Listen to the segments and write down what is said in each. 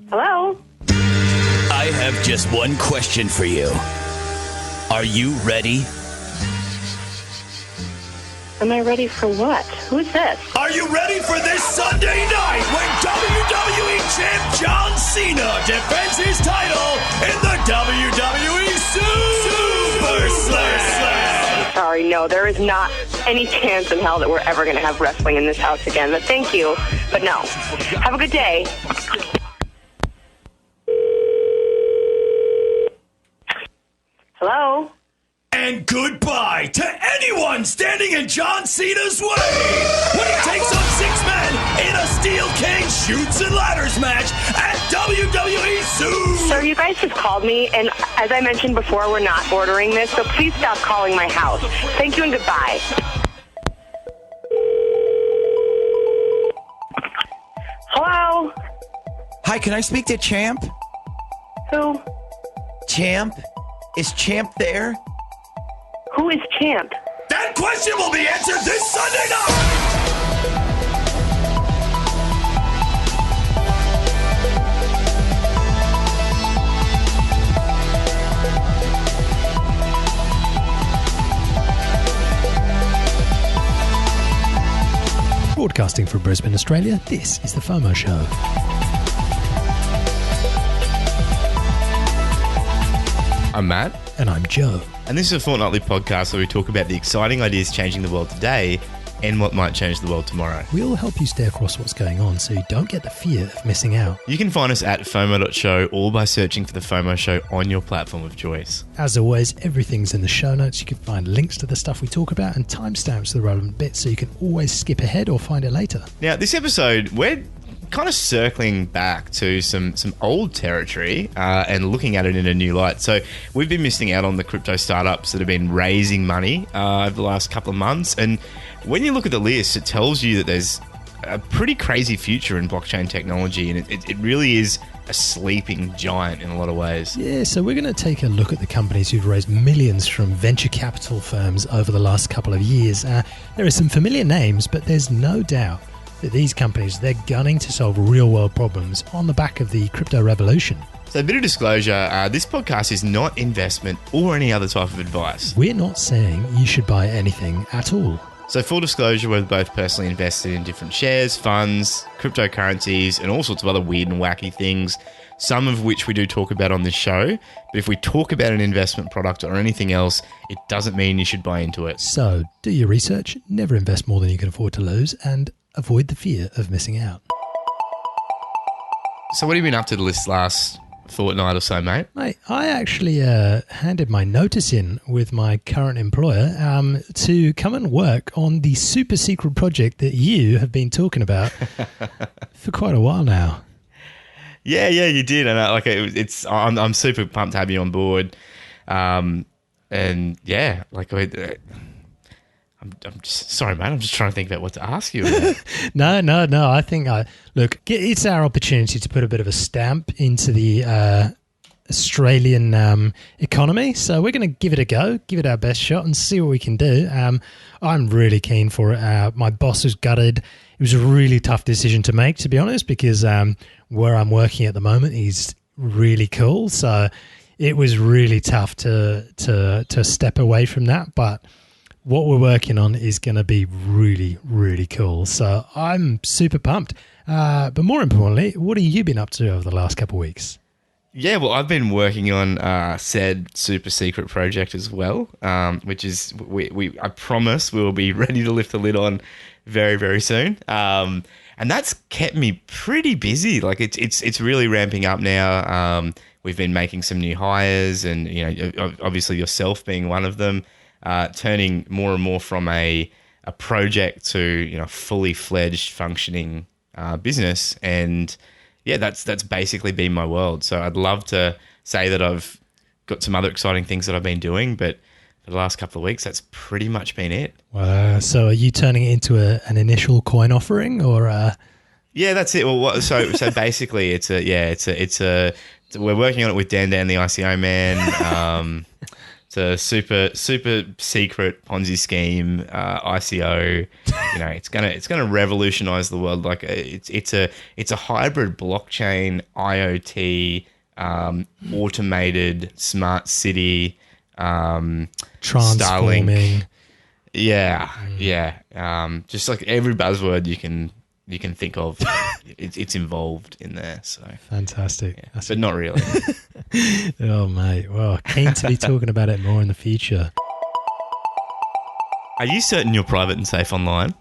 Hello? I have just one question for you. Are you ready? Am I ready for what? Who's this? Are you ready for this Sunday night when WWE champ John Cena defends his title in the WWE Super Slam? Sorry, no, there is not any chance in hell that we're ever going to have wrestling in this house again. But thank you, but no. Have a good day. Hello? And goodbye to anyone standing in John Cena's way when he takes on 6 men in a steel cage shoots and ladders match at WWE Super. Sir, you guys just called me, and as I mentioned before, we're not ordering this, so please stop calling my house. Thank you and goodbye. Hello? Hi, can I speak to Champ? Who? Champ? Is Champ there? Who is Champ? That question will be answered this Sunday night. Broadcasting from Brisbane, Australia, this is The FOMO Show. I'm Matt. And I'm Joe. And this is a fortnightly podcast where we talk about the exciting ideas changing the world today and what might change the world tomorrow. We'll help you stay across what's going on so you don't get the fear of missing out. You can find us at FOMO.show or by searching for The FOMO Show on your platform of choice. As always, everything's in the show notes. You can find links to the stuff we talk about and timestamps to the relevant bits so you can always skip ahead or find it later. Now, this episode, we're kind of circling back to some old territory and looking at it in a new light. So we've been missing out on the crypto startups that have been raising money over the last couple of months. And when you look at the list, it tells you that there's a pretty crazy future in blockchain technology. And it really is a sleeping giant in a lot of ways. Yeah, so we're going to take a look at the companies who've raised millions from venture capital firms over the last couple of years. There are some familiar names, but there's no doubt that these companies, they're gunning to solve real-world problems on the back of the crypto revolution. So a bit of disclosure, this podcast is not investment or any other type of advice. We're not saying you should buy anything at all. So full disclosure, we're both personally invested in different shares, funds, cryptocurrencies, and all sorts of other weird and wacky things, some of which we do talk about on this show. But if we talk about an investment product or anything else, it doesn't mean you should buy into it. So do your research, never invest more than you can afford to lose, and avoid the fear of missing out. So what have you been up to this last fortnight or so, mate? Mate, I actually handed my notice in with my current employer to come and work on the super secret project that you have been talking about for quite a while now. Yeah, you did, and I'm super pumped to have you on board. And yeah, I'm just sorry, mate. I'm just trying to think about what to ask you about. No. I think look, it's our opportunity to put a bit of a stamp into the Australian economy. So we're going to give it a go, give it our best shot, and see what we can do. I'm really keen for it. My boss was gutted. It was a really tough decision to make, to be honest, because where I'm working at the moment is really cool. So it was really tough to step away from that, but what we're working on is going to be really, really cool. So I'm super pumped. But more importantly, what have you been up to over the last couple of weeks? Yeah, well, I've been working on said super secret project as well, which is I promise we will be ready to lift the lid on very, very soon. And that's kept me pretty busy. Like it's really ramping up now. We've been making some new hires, and obviously yourself being one of them. Turning more and more from a project to fully fledged functioning business, and yeah, that's basically been my world. So I'd love to say that I've got some other exciting things that I've been doing, but for the last couple of weeks, that's pretty much been it. So are you turning it into an initial coin offering, or? Yeah, that's it. Well, so basically, we're working on it with Dan, the ICO man. It's a super secret Ponzi scheme, ICO. It's gonna revolutionize the world. Like it's a hybrid blockchain, IoT, automated smart city, Transforming. Starlink. Yeah. Just like every buzzword you can think of, it's involved in there. So Fantastic. yeah, but not really. Oh, mate. Well, keen to be talking about it more in the future. Are you certain you're private and safe online?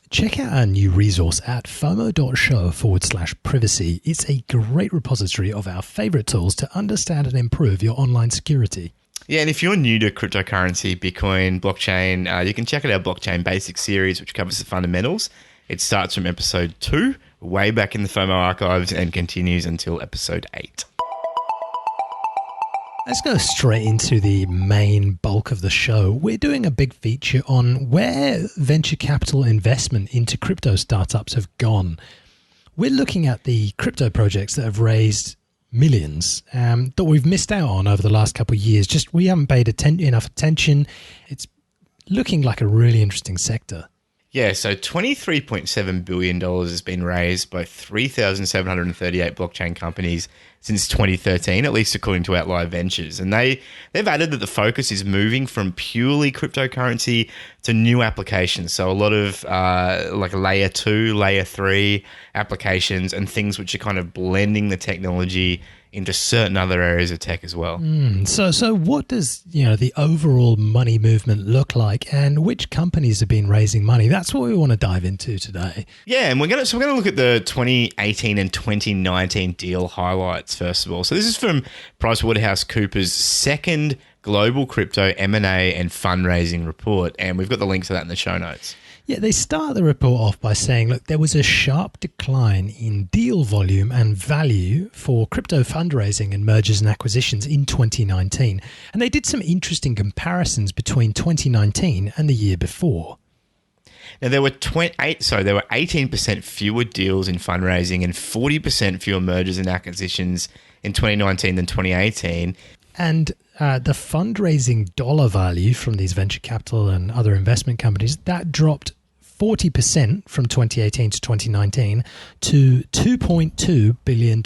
Check out our new resource at FOMO.show/privacy. It's a great repository of our favorite tools to understand and improve your online security. Yeah, and if you're new to cryptocurrency, Bitcoin, blockchain, you can check out our Blockchain Basics series, which covers the fundamentals. It starts from episode 2, way back in the FOMO archives, and continues until episode 8. Let's go straight into the main bulk of the show. We're doing a big feature on where venture capital investment into crypto startups have gone. We're looking at the crypto projects that have raised millions that we've missed out on over the last couple of years. Just we haven't paid enough attention. It's looking like a really interesting sector. Yeah, so $23.7 billion has been raised by 3,738 blockchain companies since 2013, at least according to Outlier Ventures. And they've added that the focus is moving from purely cryptocurrency to new applications. So a lot of like layer 2, layer 3 applications and things which are kind of blending the technology into certain other areas of tech as well. So what does the overall money movement look like, and which companies have been raising money? That's what we want to dive into today. Yeah, and we're gonna look at the 2018 and 2019 deal highlights first of all. So this is from PricewaterhouseCoopers' second global crypto M&A and fundraising report, and we've got the link to that in the show notes. Yeah, they start the report off by saying, look, there was a sharp decline in deal volume and value for crypto fundraising and mergers and acquisitions in 2019. And they did some interesting comparisons between 2019 and the year before. Now, there were 18% fewer deals in fundraising and 40% fewer mergers and acquisitions in 2019 than 2018. And the fundraising dollar value from these venture capital and other investment companies, that dropped 40% from 2018 to 2019 to $2.2 billion.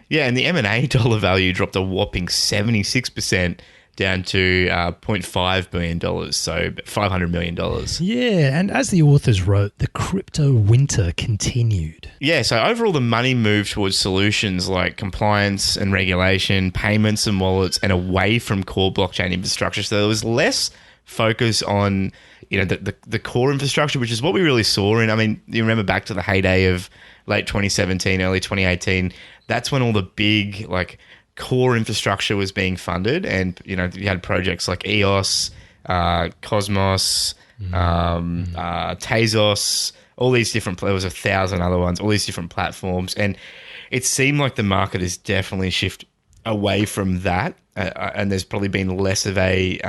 Yeah, and the M&A dollar value dropped a whopping 76% down to $0.5 billion, so $500 million. Yeah, and as the authors wrote, the crypto winter continued. Yeah, so overall the money moved towards solutions like compliance and regulation, payments and wallets, and away from core blockchain infrastructure. So there was less focus on the core infrastructure, which is what we really saw in, you remember back to the heyday of late 2017, early 2018, that's when all the big core infrastructure was being funded, and you had projects like EOS, Cosmos, Tezos, all these different, there was 1,000 other ones, all these different platforms, and it seemed like the market has definitely shifted away from that, and there's probably been less of a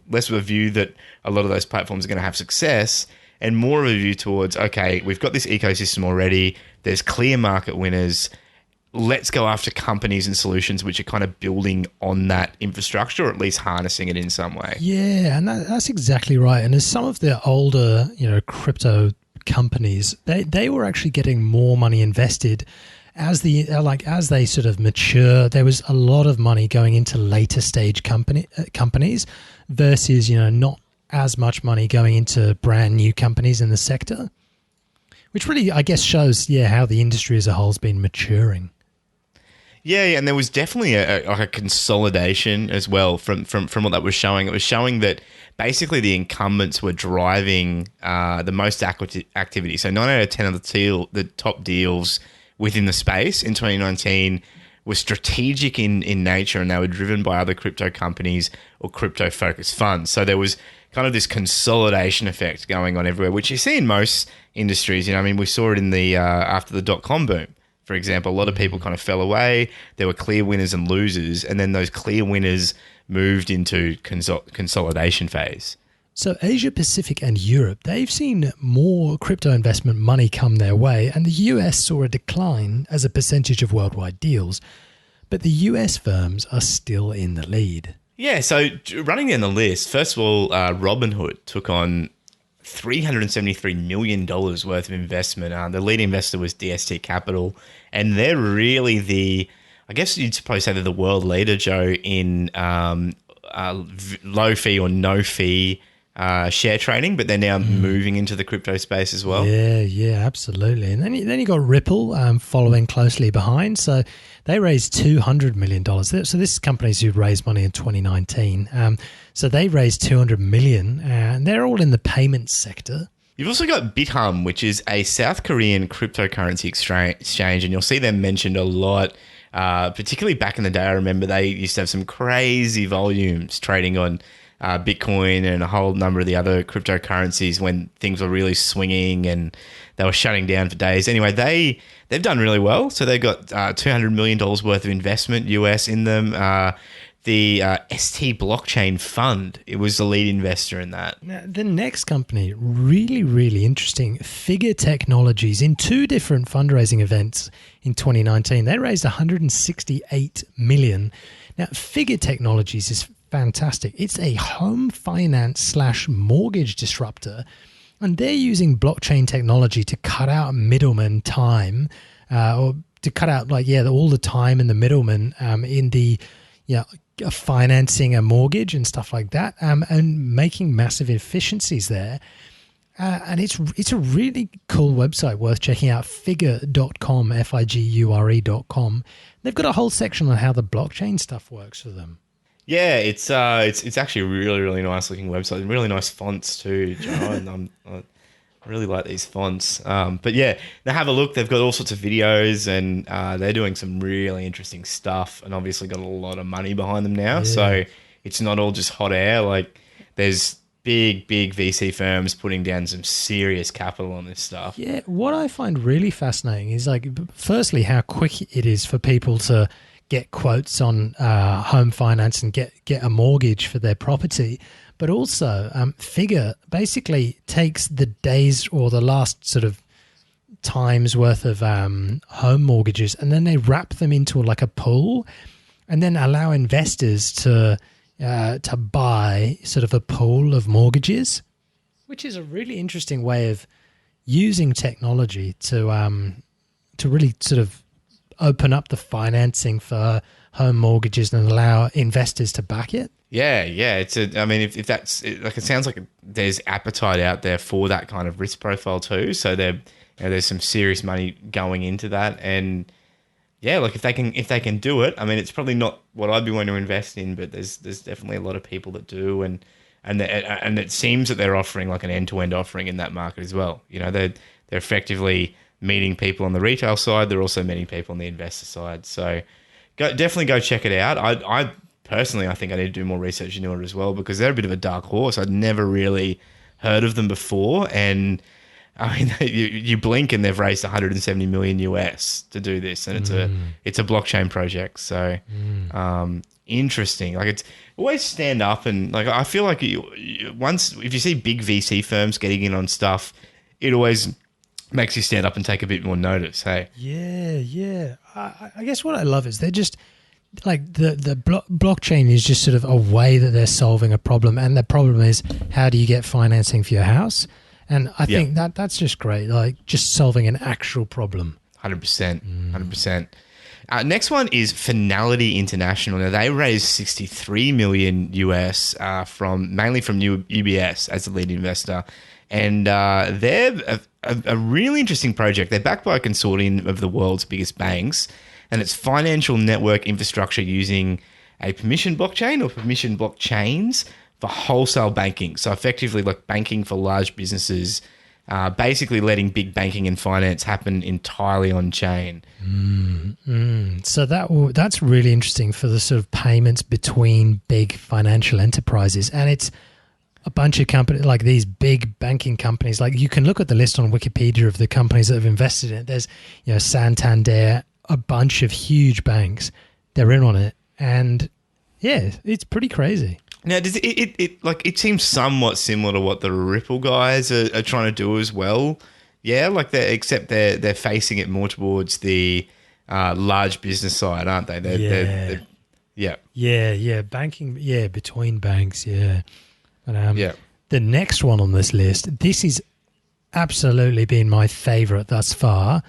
view that a lot of those platforms are going to have success, and more of a view towards, okay, we've got this ecosystem already, there's clear market winners, let's go after companies and solutions which are kind of building on that infrastructure, or at least harnessing it in some way. Yeah, and that's exactly right. And as some of the older, crypto companies, they were actually getting more money invested as they sort of mature. There was a lot of money going into later stage companies versus not as much money going into brand new companies in the sector, which really, I guess, shows how the industry as a whole has been maturing. Yeah, and there was definitely a consolidation as well from what that was showing. It was showing that basically the incumbents were driving the most activity. So 9 out of 10 of the top deals within the space in 2019 were strategic in nature, and they were driven by other crypto companies or crypto-focused funds. So there was kind of this consolidation effect going on everywhere, which you see in most industries. We saw it in the after the dot-com boom. For example, a lot of people kind of fell away. There were clear winners and losers, and then those clear winners moved into consolidation phase. So Asia Pacific and Europe, they've seen more crypto investment money come their way, and the US saw a decline as a percentage of worldwide deals. But the US firms are still in the lead. Yeah, so running down the list, first of all, Robinhood took on $373 million worth of investment. The lead investor was DST Capital, and they're really I guess you'd probably say they're the world leader, Joe, in low fee or no fee share trading, but they're now moving into the crypto space as well. Yeah, absolutely. And then you got Ripple following closely behind. So they raised $200 million. So this is companies who raised money in 2019. So they raised $200 million, and they're all in the payments sector. You've also got Bithumb, which is a South Korean cryptocurrency exchange, and you'll see them mentioned a lot, particularly back in the day. I remember they used to have some crazy volumes trading on Bitcoin and a whole number of the other cryptocurrencies when things were really swinging and they were shutting down for days. Anyway, they've done really well. So they've got $200 million worth of investment US in them. The ST Blockchain Fund, it was the lead investor in that. Now, the next company, really, really interesting, Figure Technologies, in two different fundraising events in 2019. They raised $168 million. Now, Figure Technologies is fantastic. It's a home finance / mortgage disruptor, and they're using blockchain technology to cut out middleman time, or to cut out all the time in the middleman in the financing a mortgage and stuff like that, and making massive efficiencies there. And it's a really cool website worth checking out, figure.com, figure.com. They've got a whole section on how the blockchain stuff works for them. Yeah, it's actually a really, really nice looking website and really nice fonts too, Joe. And I really like these fonts. But yeah, now have a look. They've got all sorts of videos, and they're doing some really interesting stuff, and obviously got a lot of money behind them now. Yeah. So it's not all just hot air. Like, there's big VC firms putting down some serious capital on this stuff. Yeah, what I find really fascinating is, firstly, how quick it is for people to get quotes on home finance and get a mortgage for their property. But also, Figure basically takes the days or the last sort of time's worth of home mortgages, and then they wrap them into a pool, and then allow investors to buy sort of a pool of mortgages, which is a really interesting way of using technology to really sort of open up the financing for home mortgages and allow investors to back it. Yeah. If that's it sounds like there's appetite out there for that kind of risk profile too. So there's some serious money going into that, and yeah, if they can do it, it's probably not what I'd be wanting to invest in, but there's definitely a lot of people that do, and it seems that they're offering an end-to-end offering in that market as well. They're effectively meeting people on the retail side. They're also meeting people on the investor side. So definitely go check it out. I personally, I think I need to do more research into it as well, because they're a bit of a dark horse. I'd never really heard of them before. And you blink and they've raised $170 million US to do this. And it's a blockchain project. So interesting. It's always stand up, and I feel like if you see big VC firms getting in on stuff, it always makes you stand up and take a bit more notice. Hey. Yeah. I guess what I love is they're just blockchain is just sort of a way that they're solving a problem, and the problem is, how do you get financing for your house? And I think that's just great. Just solving an actual problem. 100%. Next one is Fnality International. Now, they raised $63 million US mainly from UBS as the lead investor. And they're a really interesting project. They're backed by a consortium of the world's biggest banks, and it's financial network infrastructure using a permission blockchain or permission blockchains for wholesale banking. So effectively banking for large businesses, basically letting big banking and finance happen entirely on chain. So that's really interesting for the sort of payments between big financial enterprises. And it's a bunch of companies, these big banking companies. You can look at the list on Wikipedia of the companies that have invested in it. There's, Santander, a bunch of huge banks. They're in on it. And yeah, it's pretty crazy. Now, does it seems somewhat similar to what the Ripple guys are trying to do as well. Yeah, except they're facing it more towards the large business side, aren't they? Yeah. Yeah, banking, between banks, yeah. But Yeah. the next one on this list, this is absolutely been my favorite thus far.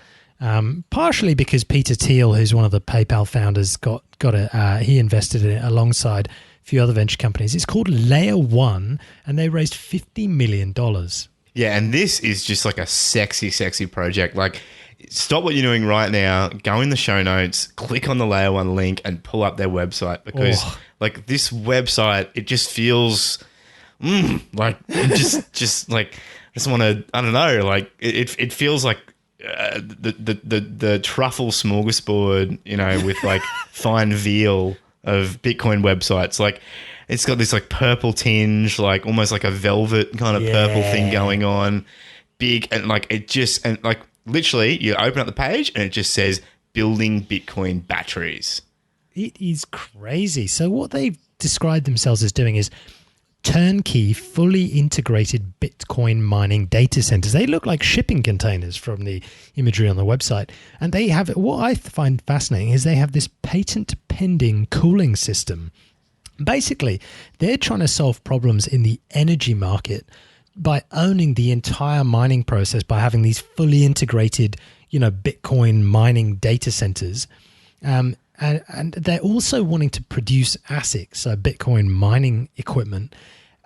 Partially because Peter Thiel, who's one of the PayPal founders, got it. He invested in it alongside a few other venture companies. It's called Layer One, and they raised $50 million. Yeah, and this is just like a sexy, sexy project. Like, stop what you're doing right now, go in the show notes, click on the Layer One link, and pull up their website because, like, this website, it just feels like it just like I just want to. I don't know. Like, it feels like the truffle smorgasbord, you know, with like fine veal of Bitcoin websites. Like, it's got this like purple tinge, like almost like a velvet kind of purple thing going on. Big, and like it just, and like literally you open up the page and it just says building Bitcoin batteries. It is crazy. So what they've described themselves as doing is turnkey, fully integrated Bitcoin mining data centers. They look like shipping containers from the imagery on the website. And they have, what I find fascinating is they have this patent pending cooling system. Basically, they're trying to solve problems in the energy market by owning the entire mining process, by having these fully integrated, Bitcoin mining data centers. And they're also wanting to produce ASICs, so Bitcoin mining equipment,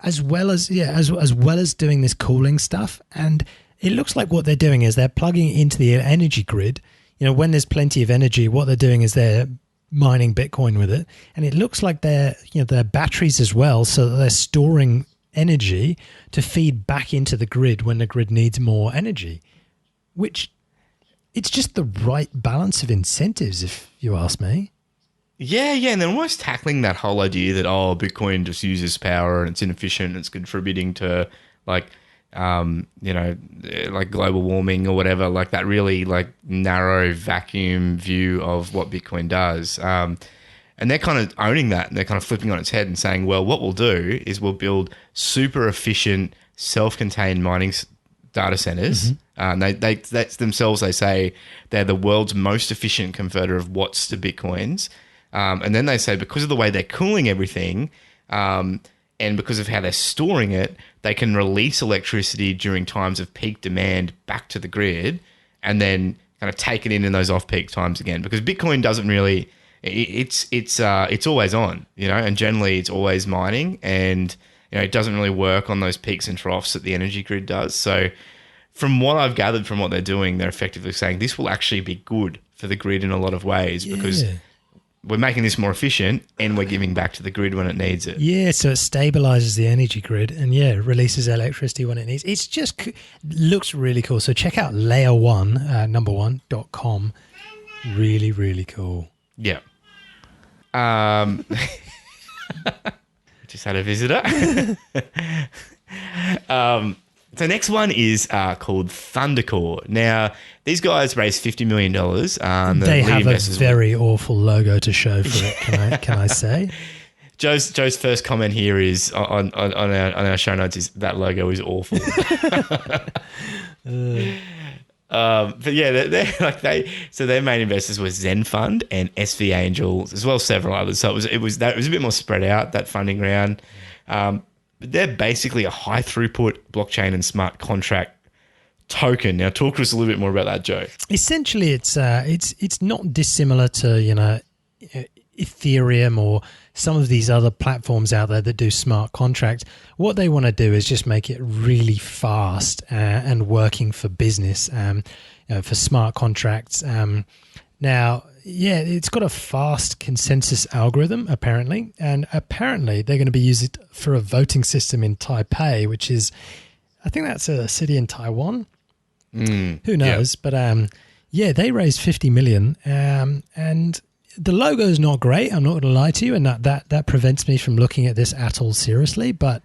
as well as doing this cooling stuff. And it looks like what they're doing is they're plugging it into the energy grid. When there's plenty of energy, what they're doing is they're mining Bitcoin with it, and it looks like they're batteries as well, so that they're storing energy to feed back into the grid when the grid needs more energy, which it's just the right balance of incentives, if you ask me. Yeah, and they're almost tackling that whole idea that Bitcoin just uses power and it's inefficient and it's contributing to like global warming or whatever, like that really like narrow vacuum view of what Bitcoin does. And they're kind of owning that, and they're kind of flipping on its head and saying, well, what we'll do is we'll build super efficient, self-contained mining data centers. They themselves, they say they're the world's most efficient converter of watts to Bitcoins. And then they say because of the way they're cooling everything, and because of how they're storing it, they can release electricity during times of peak demand back to the grid, and then kind of take it in those off-peak times again. Because Bitcoin doesn't really, it's always on, and generally it's always mining, and it doesn't really work on those peaks and troughs that the energy grid does. So, from what I've gathered from what they're doing, they're effectively saying this will actually be good for the grid in a lot of ways because we're making this more efficient and we're giving back to the grid when it needs it. Yeah, so it stabilizes the energy grid and releases electricity when it needs. It's just looks really cool. So check out layer1.com. Really, really cool. Yeah. Just had a visitor. So next one is called Thundercore. Now, these guys raised $50 million. They have a very awful logo to show for it, can I say? Joe's first comment here is on our show notes is that logo is awful. But yeah, so their main investors were Zen Fund and SV Angels, as well as several others. So it was a bit more spread out, that funding round. But they're basically a high throughput blockchain and smart contract token. Now, talk to us a little bit more about that, Joe. Essentially, it's not dissimilar to Ethereum or some of these other platforms out there that do smart contracts. What they want to do is just make it really fast and working for business, for smart contracts. Now, it's got a fast consensus algorithm, apparently. And apparently, they're going to be using it for a voting system in Taipei, which is, I think that's a city in Taiwan. Who knows? Yeah. But they raised $50 million. And the logo is not great. I'm not going to lie to you. And that prevents me from looking at this at all seriously. But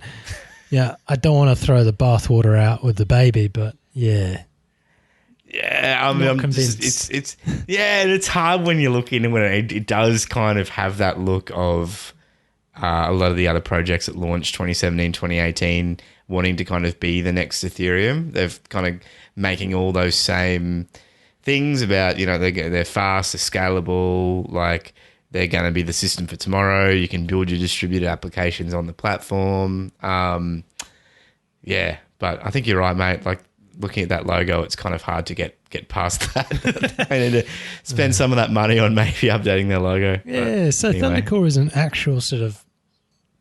yeah, I don't want to throw the bathwater out with the baby. But yeah. Yeah, I'm convinced. It's hard when you look into it. It does kind of have that look of a lot of the other projects that launched 2017, 2018, wanting to kind of be the next Ethereum. They've kind of making all those same things about, they're fast, they're scalable, like they're going to be the system for tomorrow. You can build your distributed applications on the platform. Yeah, but I think you're right, mate. Like looking at that logo, it's kind of hard to get past that. They need to spend some of that money on maybe updating their logo. Yeah, so anyway. Thundercore is an actual sort of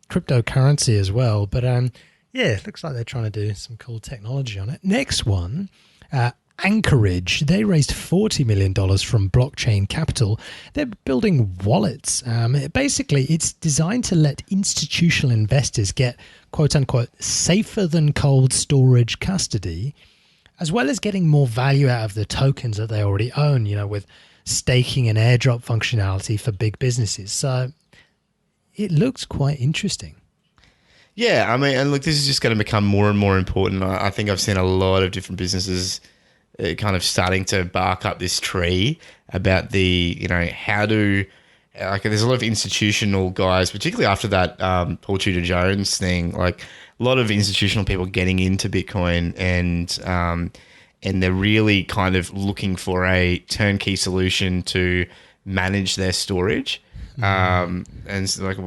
cryptocurrency as well. But yeah, it looks like they're trying to do some cool technology on it. Next one, Anchorage. They raised $40 million from blockchain capital. They're building wallets. Basically, it's designed to let institutional investors get, quote unquote, safer than cold storage custody, as well as getting more value out of the tokens that they already own, you know, with staking and airdrop functionality for big businesses. So it looks quite interesting. Yeah, I mean, and look, this is just going to become more and more important. I think I've seen a lot of different businesses kind of starting to bark up this tree about the, you know, how to, like, there's a lot of institutional guys, particularly after that Paul Tudor Jones thing, like a lot of institutional people getting into Bitcoin and they're really kind of looking for a turnkey solution to manage their storage. And it's like,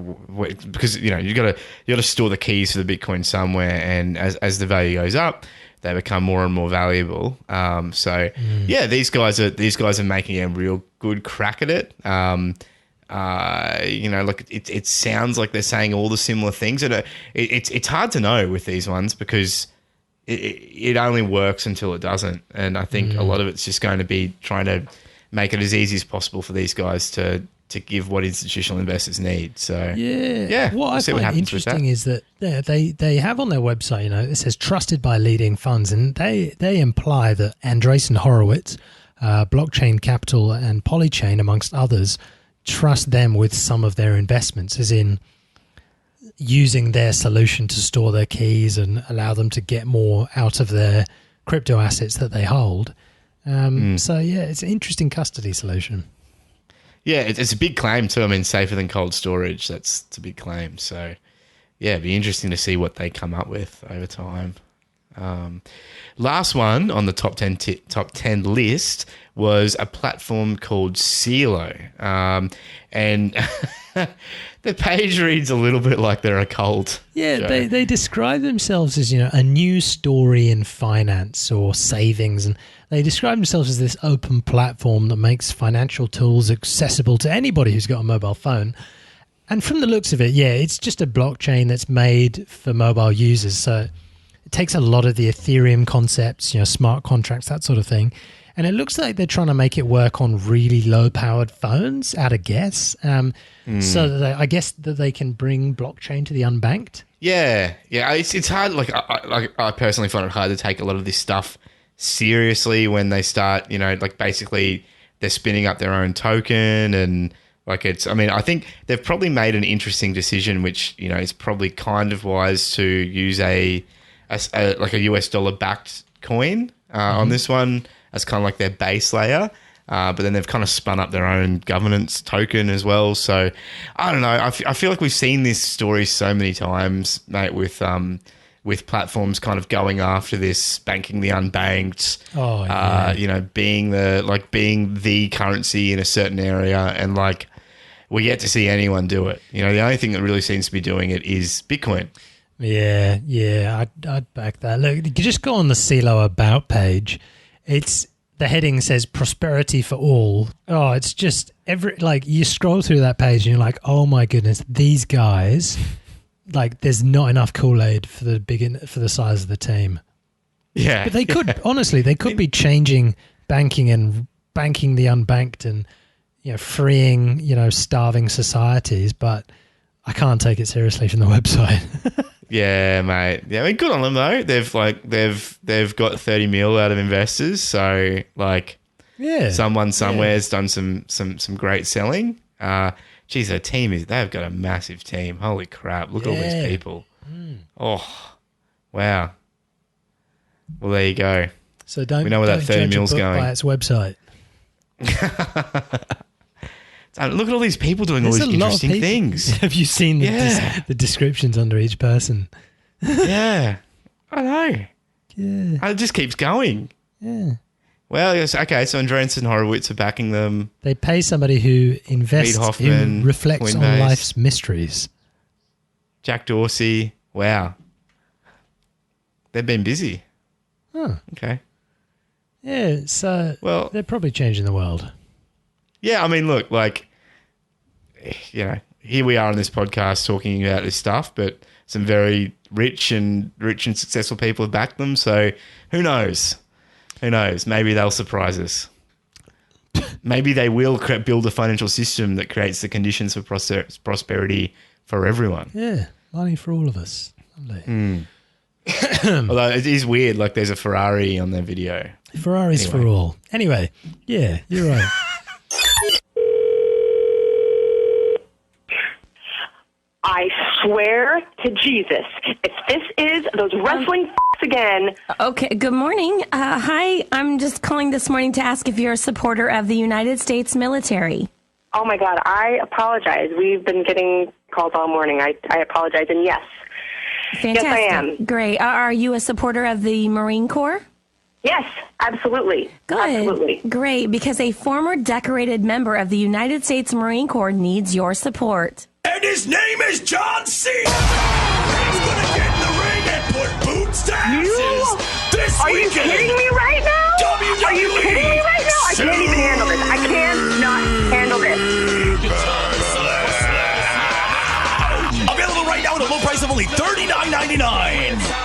because, you know, you got to store the keys for the Bitcoin somewhere, and as the value goes up, they become more and more valuable. Yeah, these guys are making a real good crack at it. You know, like it sounds like they're saying all the similar things, and it's hard to know with these ones because it only works until it doesn't. And I think a lot of it's just going to be trying to make it as easy as possible for these guys to give what institutional investors need. So yeah. What I find interesting is that they have on their website, you know, it says trusted by leading funds, and they imply that Andreessen Horowitz, Blockchain Capital, and Polychain, amongst others, trust them with some of their investments, as in using their solution to store their keys and allow them to get more out of their crypto assets that they hold. So yeah, it's an interesting custody solution. Yeah, it's a big claim too. I mean, safer than cold storage. It's a big claim. So, yeah, it'd be interesting to see what they come up with over time. Last one on the top 10 list was a platform called tZero. And the page reads a little bit like they're a cult. Yeah, they describe themselves as, you know, a new story in finance or savings, and they describe themselves as this open platform that makes financial tools accessible to anybody who's got a mobile phone. And from the looks of it, yeah, it's just a blockchain that's made for mobile users. So it takes a lot of the Ethereum concepts, you know, smart contracts, that sort of thing. And it looks like they're trying to make it work on really low-powered phones, at a guess, so that I guess that they can bring blockchain to the unbanked. Yeah. It's hard. Like I personally find it hard to take a lot of this stuff seriously when they start, you know, like basically they're spinning up their own token, and like it's, I mean, I think they've probably made an interesting decision, which, you know, is probably kind of wise to use a US dollar backed coin on this one as kind of like their base layer. But then they've kind of spun up their own governance token as well. So I don't know. I feel like we've seen this story so many times, mate, with platforms kind of going after this, banking the unbanked, you know, being the currency in a certain area, and like we yet to see anyone do it. You know, the only thing that really seems to be doing it is Bitcoin. Yeah, I'd back that. Look, you just go on the Celo About page. The heading says prosperity for all. Oh, it's just you scroll through that page and you're like, oh my goodness, these guys, like there's not enough Kool-Aid for the size of the team. Yeah. But they could, honestly, they could be changing banking and banking the unbanked and, you know, freeing, you know, starving societies, but I can't take it seriously from the website. Yeah, mate. Yeah, I mean, good on them though. They've got 30 mil out of investors, so like, yeah, someone somewhere has done some great selling. Geez, they've got a massive team. Holy crap! Look at all these people. Oh, wow. Well, there you go. So we know where that 30 mil's going by its website. Look at all these people doing all these interesting things. Have you seen the descriptions under each person? Yeah, I know. Yeah, it just keeps going. Yeah. Well, yes, okay. So Andreessen and Horowitz are backing them. They pay somebody who invests, Reid Hoffman, who reflects on Coinbase. life's mysteries. Jack Dorsey. Wow. They've been busy. Huh. Okay. Yeah, so Well, they're probably changing the world. yeah, I mean, look, like, you know, here we are on this podcast talking about this stuff, but some very rich and successful people have backed them. So who knows? Who knows? Maybe they'll surprise us. Maybe they will build a financial system that creates the conditions for prosperity for everyone. Yeah, money for all of us. Lovely. Although it is weird, like there's a Ferrari on their video. Ferraris Anyway. for all. Anyway, yeah, you're right. I swear to Jesus, if this is those wrestling again. Okay, good morning. Hi, I'm just calling this morning to ask if you're a supporter of the United States military. Oh my God, I apologize. We've been getting calls all morning. I apologize. And yes, Fantastic. Yes, I am. Great. Are you a supporter of the Marine Corps? yes, absolutely. Good. Absolutely. Great, because a former decorated member of the United States Marine Corps needs your support. And his name is John Cena. He's gonna get in the ring and put boots to asses this Are you weekend. kidding me right now? WWE Are you kidding me right now? I can't even handle this. I cannot handle this. Available right now at a low price of only $39.99.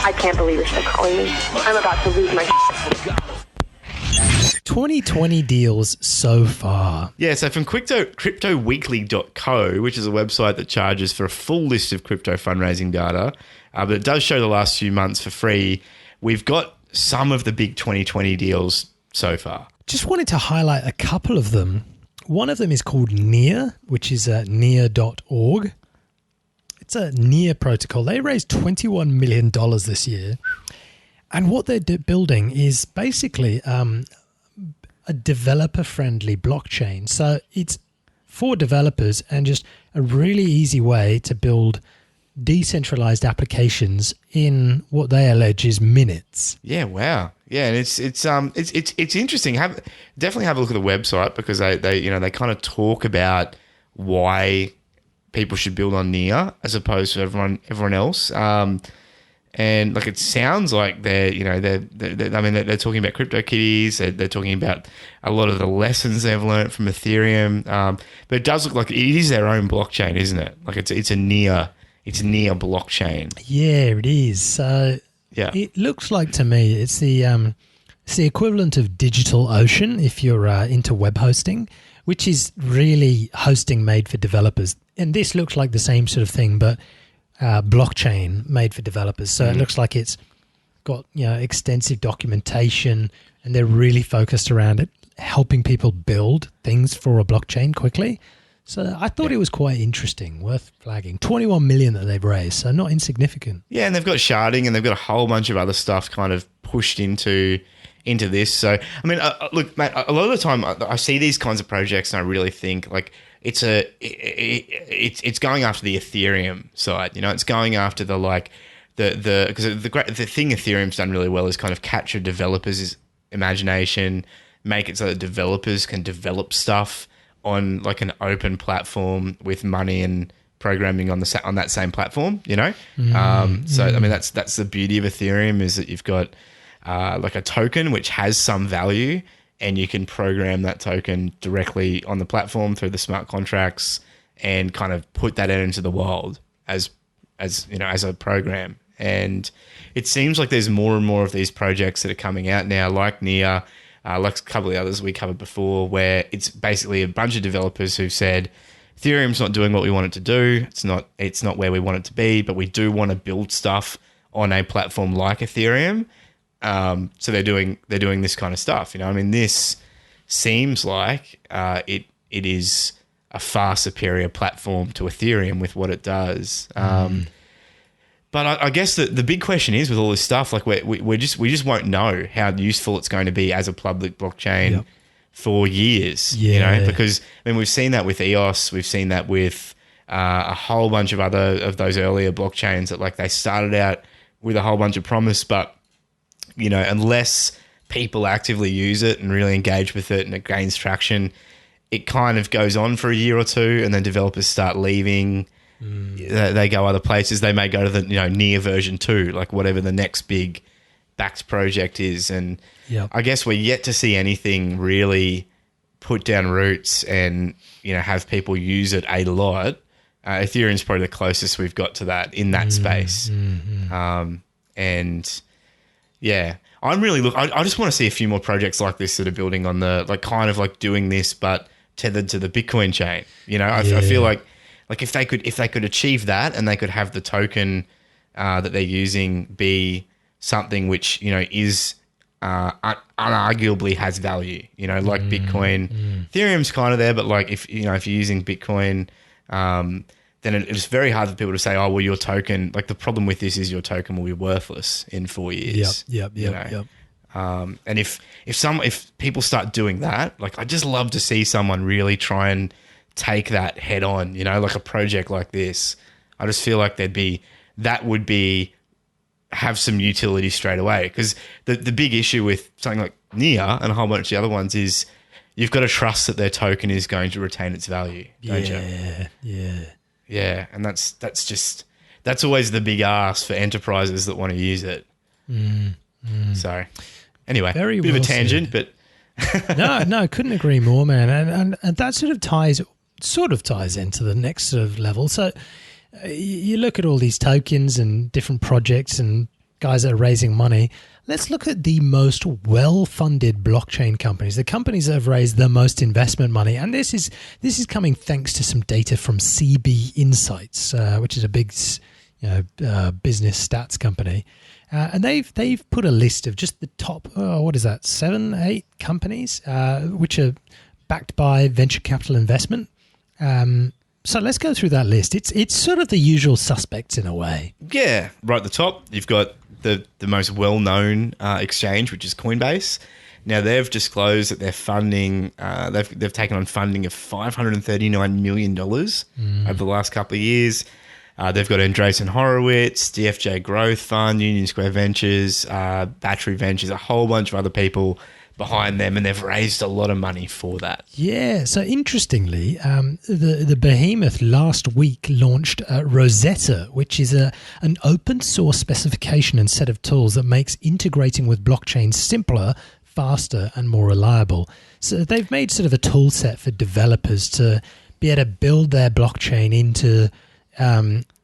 I can't believe you're still calling me. I'm about to lose my 2020 deals so far. Yeah, so from cryptoweekly.co, which is a website that charges for a full list of crypto fundraising data, but it does show the last few months for free, we've got some of the big 2020 deals so far. Just wanted to highlight a couple of them. One of them is called Near, which is near.org. It's a Near protocol. They raised $21 million this year. And what they're building is basically a developer-friendly blockchain. So it's for developers and just a really easy way to build decentralized applications in what they allege is minutes. Yeah, wow. Yeah, and it's interesting. Definitely have a look at the website because they kind of talk about why people should build on Near as opposed to everyone else. And like it sounds like they're talking about CryptoKitties. They're talking about a lot of the lessons they've learned from Ethereum. But it does look like it is their own blockchain, isn't it? Like it's a Near blockchain. Yeah, it is. So Yeah. it looks like to me it's the equivalent of DigitalOcean if you're into web hosting, which is really hosting made for developers. And this looks like the same sort of thing, but blockchain made for developers. So it looks like it's got extensive documentation, and they're really focused around it, helping people build things for a blockchain quickly. So I thought it was quite interesting, worth flagging. 21 million that they've raised, so not insignificant. Yeah, and they've got sharding and they've got a whole bunch of other stuff kind of pushed into this. So, I mean, look, mate, a lot of the time I see these kinds of projects and I really think like it's going after the Ethereum side. It's going after the because the thing Ethereum's done really well is kind of capture developers' imagination, make it so that developers can develop stuff on like an open platform with money and programming on that same platform, So I mean that's the beauty of Ethereum is that you've got like a token which has some value, and you can program that token directly on the platform through the smart contracts and kind of put that out into the world as a program. And it seems like there's more and more of these projects that are coming out now, like Near. Like a couple of the others we covered before, where it's basically a bunch of developers who've said Ethereum's not doing what we want it to do. It's not where we want it to be, but we do want to build stuff on a platform like Ethereum. So they're doing this kind of stuff. I mean, this seems like it is a far superior platform to Ethereum with what it does. But I guess the big question is with all this stuff, like we just won't know how useful it's going to be as a public blockchain for years. Yeah. Because I mean we've seen that with EOS, we've seen that with a whole bunch of those earlier blockchains that like they started out with a whole bunch of promise, but unless people actively use it and really engage with it and it gains traction, it kind of goes on for a year or two and then developers start leaving. They go other places. They may go to the near version 2, like whatever the next big Bakkt project is. And I guess we're yet to see anything really put down roots and have people use it a lot. Ethereum's probably the closest we've got to that in that space. And yeah, I'm really I just want to see a few more projects like this that are building on the kind of doing this but tethered to the Bitcoin chain. I feel like if they could achieve that and they could have the token that they're using be something which is unarguably has value. Like Bitcoin, Ethereum's kind of there, but if you're using Bitcoin, then it's very hard for people to say, oh, well, your token, the problem with this is your token will be worthless in 4 years. Yep. And if people start doing that, I just love to see someone really try and take that head on, like a project like this. I just feel like that would have some utility straight away. Because the big issue with something like Nia and a whole bunch of the other ones is you've got to trust that their token is going to retain its value, don't you? Yeah, and that's always the big ask for enterprises that want to use it. So, anyway, Very bit of a well tangent, said. but No, couldn't agree more, man. And that sort of ties into the next sort of level. So you look at all these tokens and different projects and guys that are raising money. Let's look at the most well-funded blockchain companies, the companies that have raised the most investment money. And this is coming thanks to some data from CB Insights, which is a big business stats company. And they've put a list of just the top, 7, 8 companies, which are backed by venture capital investment. So let's go through that list. It's sort of the usual suspects in a way. yeah, right at the top, you've got the most well-known exchange, which is Coinbase. Now, they've disclosed that they're funding, they've taken on funding of $539 million over the last couple of years. They've got Andreessen Horowitz, DFJ Growth Fund, Union Square Ventures, Battery Ventures, a whole bunch of other people behind them, and they've raised a lot of money for that. Yeah, so interestingly, the behemoth last week launched Rosetta, which is an open source specification and set of tools that makes integrating with blockchain simpler, faster, and more reliable. So they've made sort of a tool set for developers to be able to build their blockchain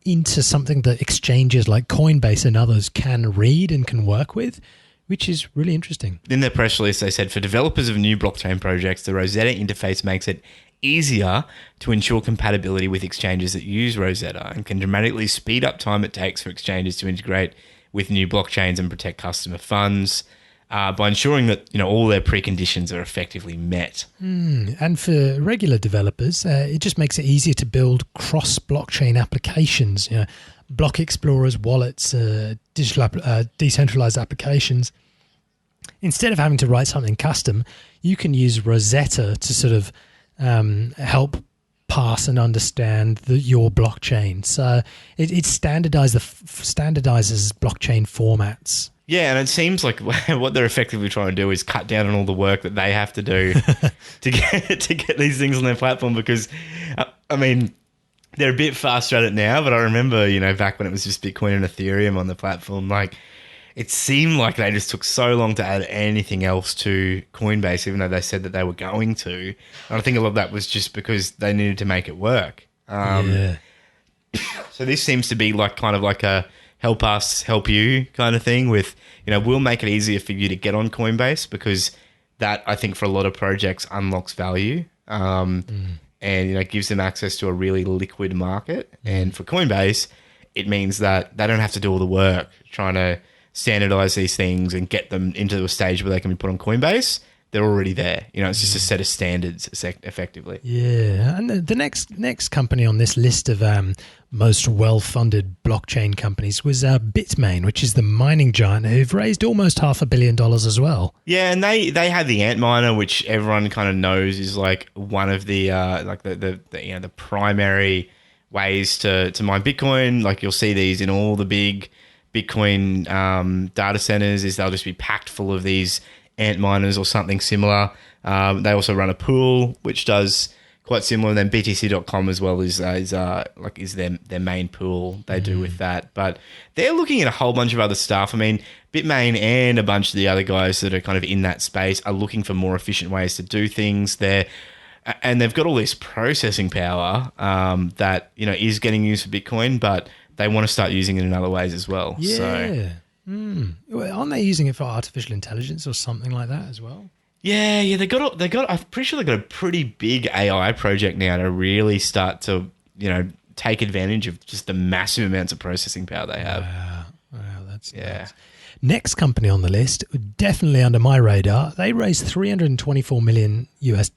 into something that exchanges like Coinbase and others can read and can work with, which is really interesting. In their press release, they said, for developers of new blockchain projects, the Rosetta interface makes it easier to ensure compatibility with exchanges that use Rosetta and can dramatically speed up time it takes for exchanges to integrate with new blockchains and protect customer funds by ensuring that all their preconditions are effectively met. And for regular developers, it just makes it easier to build cross-blockchain applications, block explorers, wallets, decentralized applications. Instead of having to write something custom, you can use Rosetta to sort of help parse and understand your blockchain. So it standardizes blockchain formats. Yeah, and it seems like what they're effectively trying to do is cut down on all the work that they have to do to get these things on their platform. Because, I mean, they're a bit faster at it now, but I remember, back when it was just Bitcoin and Ethereum on the platform, it seemed like they just took so long to add anything else to Coinbase, even though they said that they were going to. And I think a lot of that was just because they needed to make it work. So this seems to be kind of like a help us, help you kind of thing with, we'll make it easier for you to get on Coinbase, because that, I think, for a lot of projects unlocks value. And gives them access to a really liquid market. And for Coinbase, it means that they don't have to do all the work trying to standardize these things and get them into a stage where they can be put on Coinbase. They're already there. It's just a set of standards, effectively. Yeah, and the next company on this list of most well-funded blockchain companies was Bitmain, which is the mining giant who've raised almost $500 million as well. Yeah, and they had the Antminer, which everyone kind of knows is one of the the primary ways to mine Bitcoin. You'll see these in all the big Bitcoin data centers. They'll just be packed full of these Ant miners or something similar. They also run a pool which does quite similar, and then BTC.com as well is their main pool they do with that. But they're looking at a whole bunch of other stuff. I mean, Bitmain and a bunch of the other guys that are kind of in that space are looking for more efficient ways to do things. And they've got all this processing power that is getting used for Bitcoin, but they want to start using it in other ways as well. Yeah. So, Well, aren't they using it for artificial intelligence or something like that as well? yeah. They got. I'm pretty sure they got a pretty big AI project now to really start to take advantage of just the massive amounts of processing power they have. Wow, that's nuts. Next company on the list, definitely under my radar. They raised $324 million US.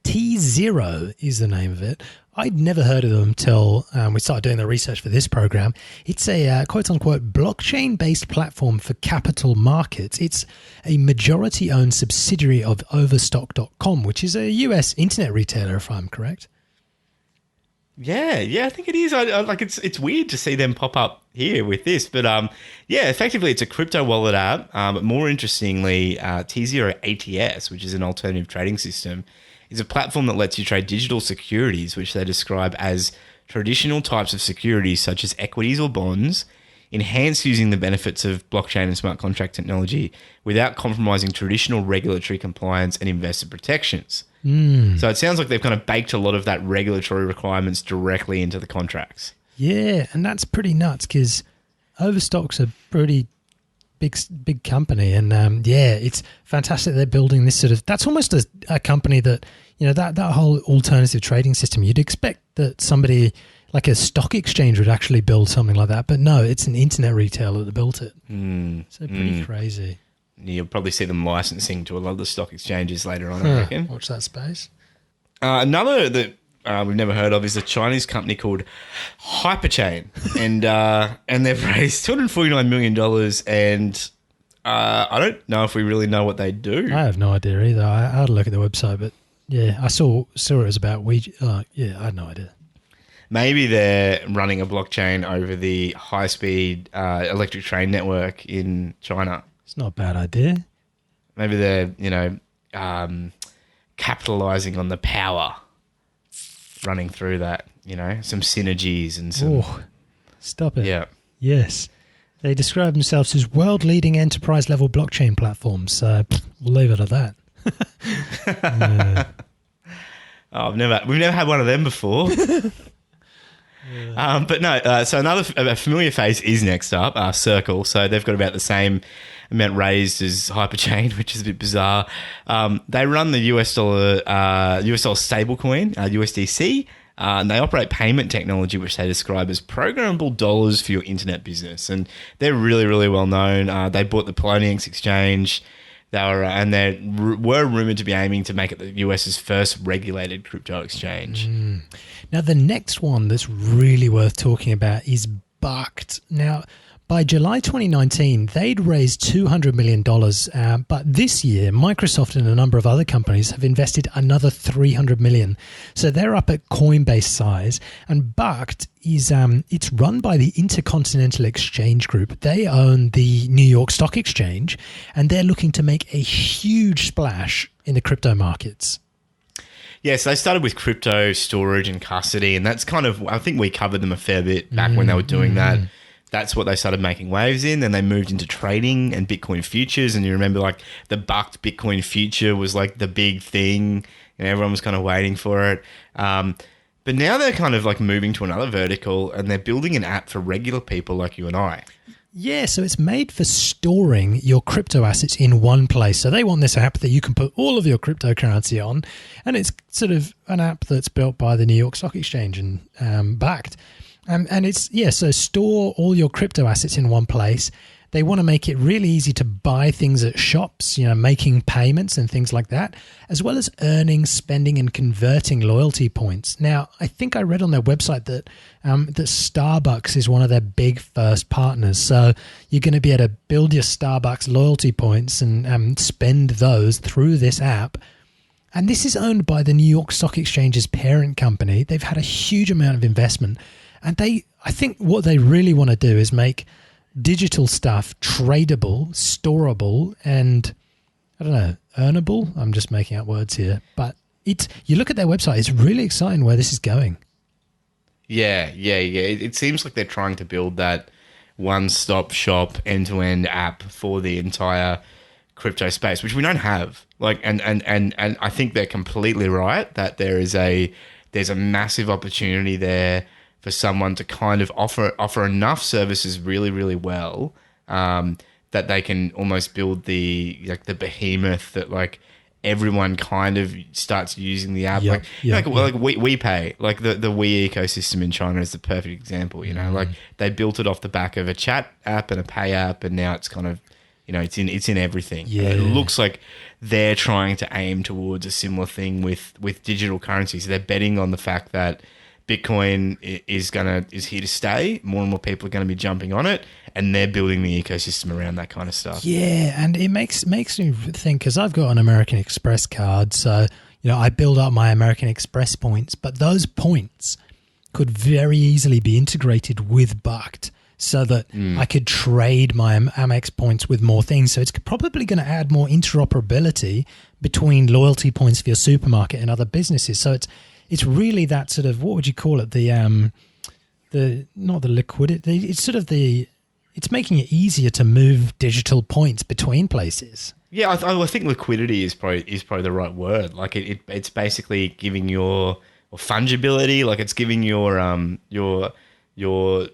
tZero is the name of it. I'd never heard of them till we started doing the research for this program. It's a quote-unquote blockchain-based platform for capital markets. It's a majority-owned subsidiary of Overstock.com, which is a US internet retailer, if I'm correct. Yeah, I think it is. I like it's weird to see them pop up here with this, but effectively it's a crypto wallet app. But more interestingly, tZero ATS, which is an alternative trading system, is a platform that lets you trade digital securities, which they describe as traditional types of securities such as equities or bonds, enhanced using the benefits of blockchain and smart contract technology without compromising traditional regulatory compliance and investor protections. So it sounds like they've kind of baked a lot of that regulatory requirements directly into the contracts. Yeah, and that's pretty nuts because Overstock's a pretty big company, and it's fantastic they're building this sort of. That's almost a company that that whole alternative trading system. You'd expect that somebody like a stock exchange would actually build something like that, but no, it's an internet retailer that built it. So pretty crazy. You'll probably see them licensing to a lot of the stock exchanges later on, I reckon. Watch that space. Another that we've never heard of is a Chinese company called Hyperchain, and they've raised $249 million, and I don't know if we really know what they do. I have no idea either. I had a look at the website, but yeah, I saw it was about I had no idea. Maybe they're running a blockchain over the high-speed electric train network in China. It's not a bad idea. Maybe they're, capitalizing on the power running through that, some synergies and some... Oh, stop it. Yeah. Yes. They describe themselves as world-leading enterprise-level blockchain platforms, so we'll leave it at that. We've never had one of them before. But no, so a familiar face is next up, Circle. So they've got about the same amount raised as Hyperchain, which is a bit bizarre. They run the US dollar stablecoin, USDC, and they operate payment technology, which they describe as programmable dollars for your internet business. And they're really, really well known. They bought the Poloniex exchange. They were rumored to be aiming to make it the US's first regulated crypto exchange. Now, the next one that's really worth talking about is Bakkt. Now, by July 2019, they'd raised $200 million, but this year, Microsoft and a number of other companies have invested another $300 million. So they're up at Coinbase size, and Bakkt is it's run by the Intercontinental Exchange Group. They own the New York Stock Exchange, and they're looking to make a huge splash in the crypto markets. Yeah, so they started with crypto storage and custody, and that's kind of, I think we covered them a fair bit back when they were doing that. That's what they started making waves in. Then they moved into trading and Bitcoin futures. And you remember like the Bakkt Bitcoin future was like the big thing and everyone was kind of waiting for it. But now they're kind of like moving to another vertical and they're building an app for regular people like you and I. Yeah, so it's made for storing your crypto assets in one place. So they want this app that you can put all of your cryptocurrency on. And it's sort of an app that's built by the New York Stock Exchange and Bakkt. And it's, so store all your crypto assets in one place. They want to make it really easy to buy things at shops, making payments and things like that, as well as earning, spending, and converting loyalty points. Now, I think I read on their website that that Starbucks is one of their big first partners. So you're going to be able to build your Starbucks loyalty points and spend those through this app. And this is owned by the New York Stock Exchange's parent company. They've had a huge amount of investment. And I think what they really want to do is make digital stuff tradable, storable, and I don't know, earnable. I'm just making up words here, but you look at their website, it's really exciting where this is going. Yeah. It seems like they're trying to build that one-stop shop, end-to-end app for the entire crypto space, which we don't have. Like, and I think they're completely right that there's a massive opportunity there for someone to kind of offer enough services really, really well that they can almost build the behemoth that like everyone kind of starts using the app. Like we pay, like the We ecosystem in China is the perfect example, you know, like they built it off the back of a chat app and a pay app, and now it's kind of, you know, it's in everything. Yeah. And it looks like they're trying to aim towards a similar thing with digital currencies. They're betting on the fact that Bitcoin is here to stay. More and more people are going to be jumping on it, and they're building the ecosystem around that kind of stuff. Yeah, and it makes me think, because I've got an American Express card, so you know I build up my American Express points, but those points could very easily be integrated with Bakkt, so that I could trade my Amex points with more things. So it's probably going to add more interoperability between loyalty points for your supermarket and other businesses. So it's really that sort of, what would you call it? Not the liquidity. It's making it easier to move digital points between places. Yeah, I think liquidity is probably the right word. Like it's basically giving your fungibility. Like it's giving your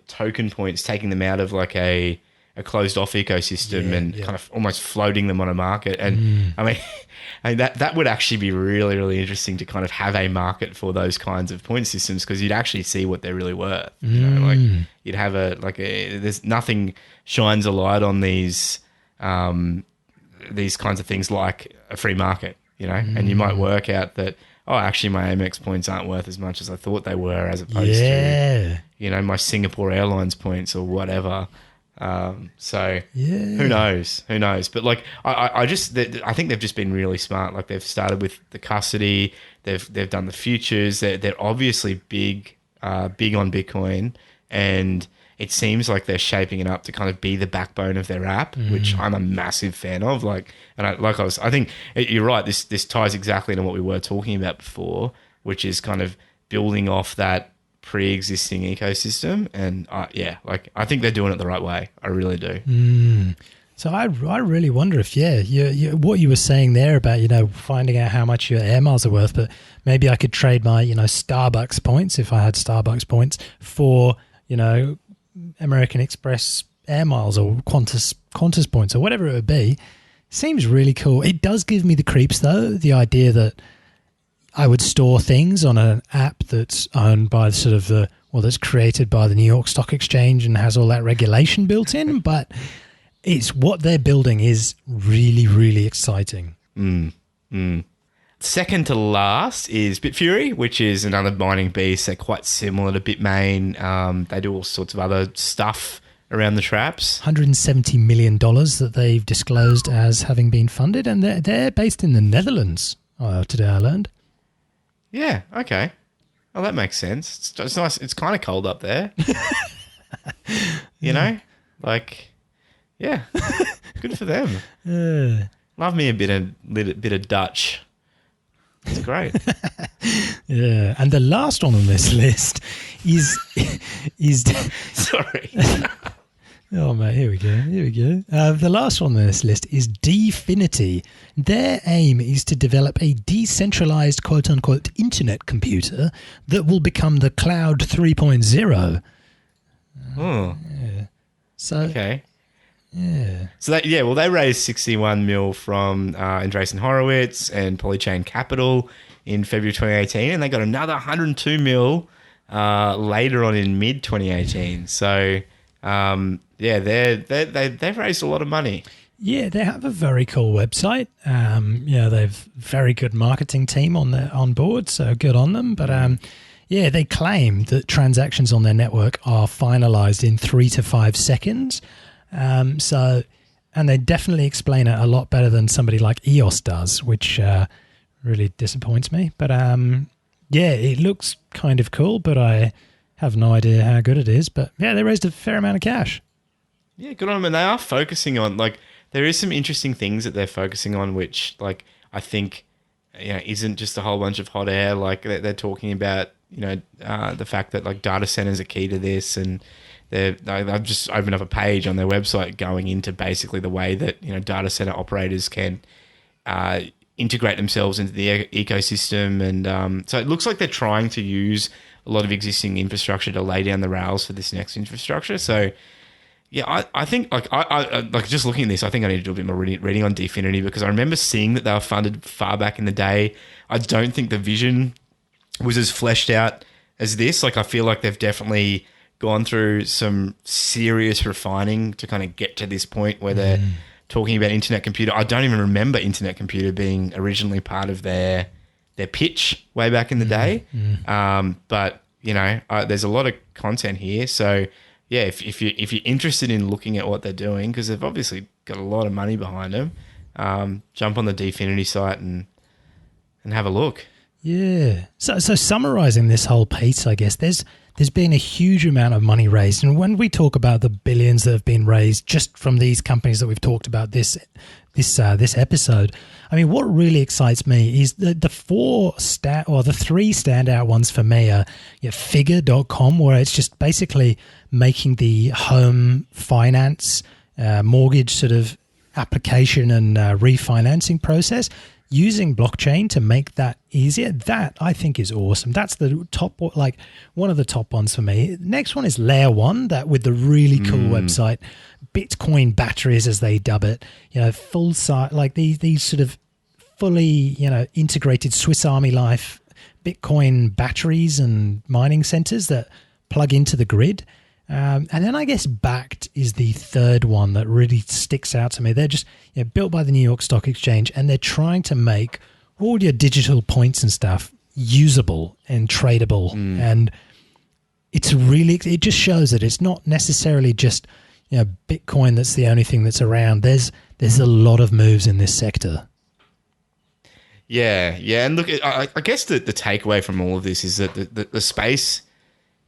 token points, taking them out of like a closed off ecosystem and kind of almost floating them on a market. And I mean that would actually be really, really interesting to kind of have a market for those kinds of point systems, because you'd actually see what they're really worth. You know, like you'd have there's nothing shines a light on these kinds of things like a free market, you know, and you might work out that, oh, actually my Amex points aren't worth as much as I thought they were, as opposed to, you know, my Singapore Airlines points or whatever. Who knows? But like, I think they've just been really smart. Like they've started with the custody, they've done the futures. They're obviously big on Bitcoin, and it seems like they're shaping it up to kind of be the backbone of their app, which I'm a massive fan of. Like, and I think you're right. This ties exactly into what we were talking about before, which is kind of building off that pre-existing ecosystem. And I think they're doing it the right way. I really do. So I really wonder if what you were saying there about, you know, finding out how much your air miles are worth, but maybe I could trade my, you know, Starbucks points, if I had Starbucks points, for, you know, American Express air miles or Qantas points or whatever it would be. Seems really cool. It does give me the creeps though, the idea that I would store things on an app that's owned by sort of that's created by the New York Stock Exchange and has all that regulation built in, but it's what they're building is really, really exciting. Second to last is Bitfury, which is another mining beast. They're quite similar to Bitmain. They do all sorts of other stuff around the traps. $170 million that they've disclosed as having been funded, and they're based in the Netherlands, today I learned. Yeah, okay. Oh, that makes sense. It's nice. It's kind of cold up there. You know? Like, yeah. Good for them. Love me a bit of Dutch. It's great. Yeah, and the last one on this list is Sorry. Oh, mate, here we go. The last one on this list is Dfinity. Their aim is to develop a decentralized, quote-unquote, internet computer that will become the Cloud 3.0. So, okay. Yeah. So they raised 61 mil from Andreessen Horowitz and Polychain Capital in February 2018, and they got another 102 mil later on in mid 2018. So they've raised a lot of money. Yeah, they have a very cool website. They've very good marketing team on board, so good on them. But they claim that transactions on their network are finalized in 3 to 5 seconds. And they definitely explain it a lot better than somebody like EOS does, which really disappoints me. But it looks kind of cool, but I have no idea how good it is. But yeah, they raised a fair amount of cash. Yeah, good on them. And they are focusing on, like, there is some interesting things that they're focusing on, which like I think isn't just a whole bunch of hot air. Like they're talking about the fact that like data centers are key to this, and I've just opened up a page on their website going into basically the way that data center operators can integrate themselves into the ecosystem, and so it looks like they're trying to use a lot of existing infrastructure to lay down the rails for this next infrastructure. So yeah, I think like I like just looking at this, I think I need to do a bit more reading on Dfinity, because I remember seeing that they were funded far back in the day. I don't think the vision was as fleshed out as this. Like I feel like they've definitely gone through some serious refining to kind of get to this point where they're talking about internet computer. I don't even remember internet computer being originally part of their pitch way back in the day. But there's a lot of content here. So yeah, if you're interested in looking at what they're doing, because they've obviously got a lot of money behind them, jump on the Dfinity site and have a look. Yeah. So summarizing this whole piece, I guess there's been a huge amount of money raised, and when we talk about the billions that have been raised just from these companies that we've talked about this episode, I mean, what really excites me is the three standout ones for me are Figure.com, where it's just basically making the home finance mortgage sort of application and refinancing process using blockchain to make that easier. That I think is awesome. That's the top, like one of the top ones for me. Next one is Layer 1, that with the really cool website, Bitcoin batteries as they dub it, full size, like these sort of fully, integrated Swiss Army life Bitcoin batteries and mining centers that plug into the grid. And then I guess Bakkt is the third one that really sticks out to me. They're just built by the New York Stock Exchange, and they're trying to make all your digital points and stuff usable and tradable. And it just shows that it's not necessarily just Bitcoin that's the only thing that's around. There's a lot of moves in this sector. Yeah, and look, I guess the takeaway from all of this is that the space,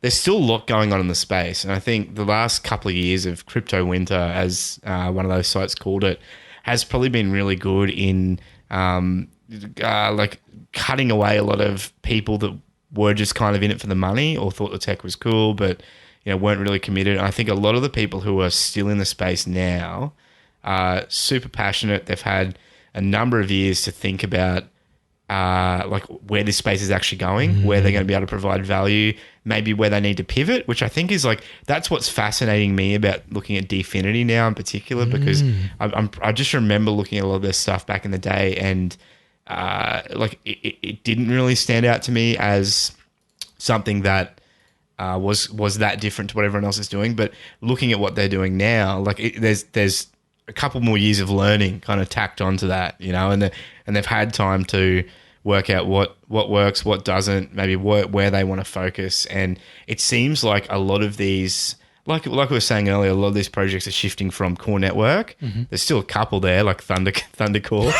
there's still a lot going on in the space. And I think the last couple of years of crypto winter, as one of those sites called it, has probably been really good in like cutting away a lot of people that were just kind of in it for the money or thought the tech was cool, but weren't really committed. And I think a lot of the people who are still in the space now are super passionate. They've had a number of years to think about like where this space is actually going, where they're going to be able to provide value, maybe where they need to pivot, which I think is like, that's what's fascinating me about looking at Dfinity now in particular, because I just remember looking at a lot of this stuff back in the day, and like it didn't really stand out to me as something that was that different to what everyone else is doing. But looking at what they're doing now, like there's a couple more years of learning kind of tacked onto that, and they've had time to work out what works, what doesn't, maybe where they want to focus. And it seems like a lot of these, like we were saying earlier, a lot of these projects are shifting from core network. There's still a couple there, like Thundercore.